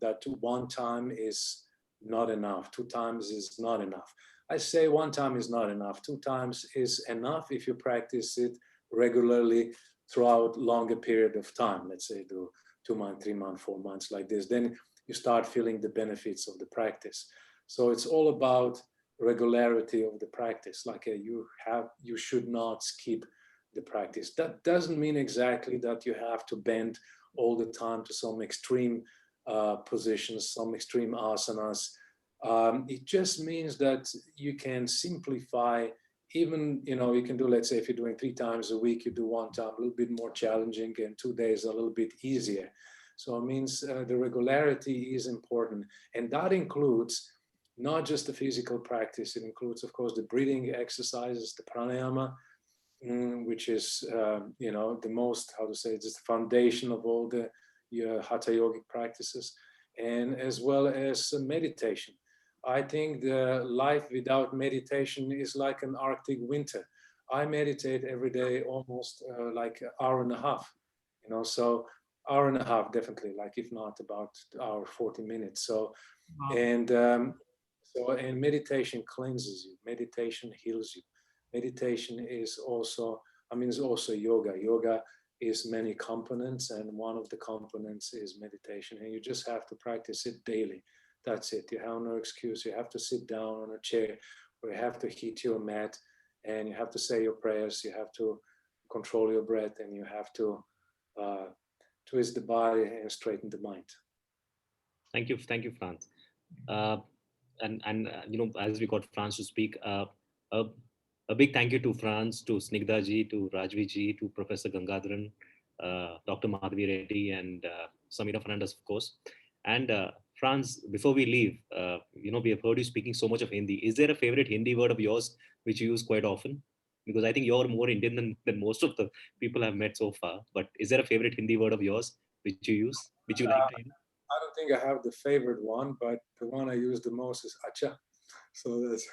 that 1 time is not enough, 2 times is not enough. I say 1 time is not enough, 2 times is enough if you practice it regularly throughout longer period of time. Let's say do 2 months, 3 months, 4 months like this. Then you start feeling the benefits of the practice. So it's all about regularity of the practice. Like you should not skip the practice. That doesn't mean exactly that you have to bend all the time to some extreme positions, some extreme asanas. It just means that you can simplify. Even, you can do, let's say, if you're doing 3 times a week, you do 1 time a little bit more challenging and 2 days a little bit easier. So it means the regularity is important. And that includes not just the physical practice. It includes, of course, the breathing exercises, the pranayama, which is, the most, how to say, just the foundation of all the hatha yogic practices, and as well as meditation. I think the life without meditation is like an Arctic winter. I meditate every day, almost like an hour and a half, so hour and a half, definitely, like if not about hour, 40 minutes. So, wow. And meditation cleanses you. Meditation heals you. Meditation is also, it's also yoga. Yoga is many components, and one of the components is meditation. And you just have to practice it daily. That's it. You have no excuse. You have to sit down on a chair, or you have to hit your mat, and you have to say your prayers. You have to control your breath, and you have to twist the body and straighten the mind. Thank you, Franz. As we got Franz to speak, a big thank you to Franz, to Snigdha ji, to Rajvi ji, to Professor Gangadharan, Dr. MadhaviReddy, and Samira Fernandez, of course. And Franz, before we leave, we have heard you speaking so much of Hindi. Is there a favorite Hindi word of yours which you use quite often? Because I think you're more Indian than most of the people I've met so far. But is there a favorite Hindi word of yours which you use, which you like to use? I don't think I have the favorite one, but the one I use the most is acha. So that's,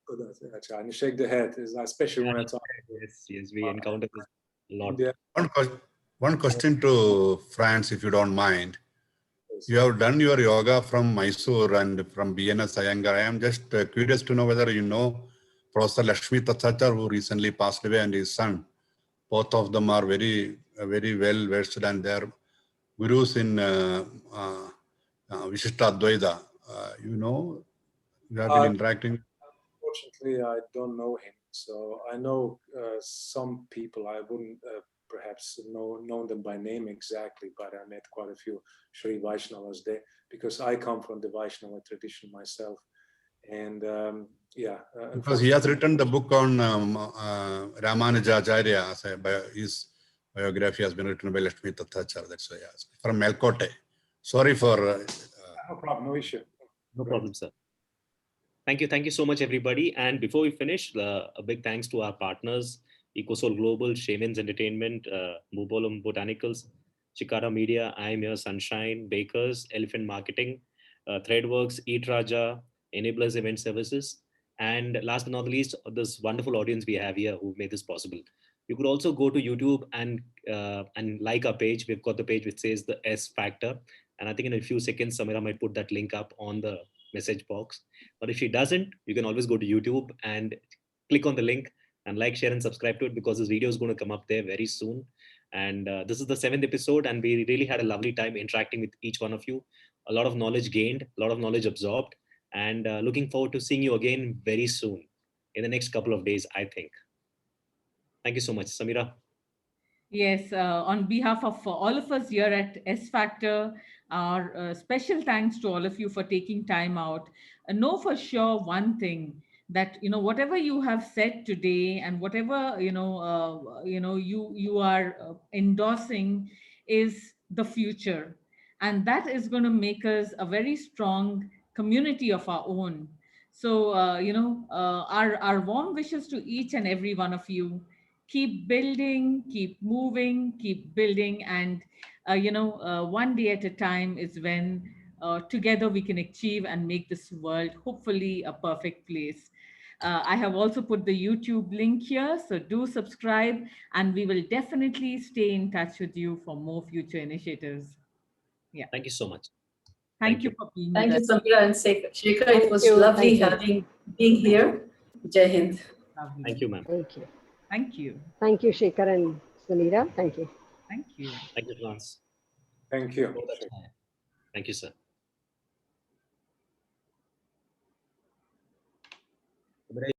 so that's acha. And you shake the head, especially when I talk. Yes, we encounter this a lot. Yeah. One question to Franz, if you don't mind. You have done your yoga from Mysore and from BNS Iyengar. I am just curious to know whether you know Professor Lakshmi Tathachar, who recently passed away, and his son. Both of them are very, very well versed, and they are gurus in Vishishtha Advaita. You have been interacting. Unfortunately, I don't know him. So I know some people. I wouldn't perhaps know them by name exactly, but I met quite a few Sri Vaishnavas there, because I come from the Vaishnava tradition myself. And because he has written the book on Ramanujacharya. His biography has been written by Lakshmi Tathachar. That's why I asked. From Melkote. Sorry for... no problem, no issue. No problem, sir. Thank you so much, everybody. And before we finish, a big thanks to our partners, EcoSoul Global, Shaman's Entertainment, Mubolum Botanicals, Chikara Media, I'm Here Sunshine, Bakers, Elephant Marketing, Threadworks, Eat Raja, Enablers Event Services, and last but not least, this wonderful audience we have here who made this possible. You could also go to YouTube and like our page. We've got the page which says the theSfactor, and I think in a few seconds, Samira might put that link up on the message box. But if she doesn't, you can always go to YouTube and click on the link and like, share, and subscribe to it, because this video is going to come up there very soon. And this is the 7th episode, and we really had a lovely time interacting with each one of you. A lot of knowledge gained, a lot of knowledge absorbed, and looking forward to seeing you again very soon in the next couple of days, I think. Thank you so much, Samira. Yes, on behalf of all of us here at theSfactor, our special thanks to all of you for taking time out. Know for sure one thing, that whatever you have said today and whatever you are endorsing is the future, and that is going to make us a very strong community of our own. So our warm wishes to each and every one of you. Keep building, keep moving, keep building, and one day at a time is when together we can achieve and make this world hopefully a perfect place. I have also put the YouTube link here, so do subscribe, and we will definitely stay in touch with you for more future initiatives. Yeah. Thank you so much. Thank you for being Thank with you, us. Samira and Shekhar. It was lovely being here. Jai Hind. Lovely. Thank you, ma'am. Thank you. Thank you. Thank you, Shekhar and Samira. Thank you. Thank you. Thank you, Franz. Thank you. Thank you, sir.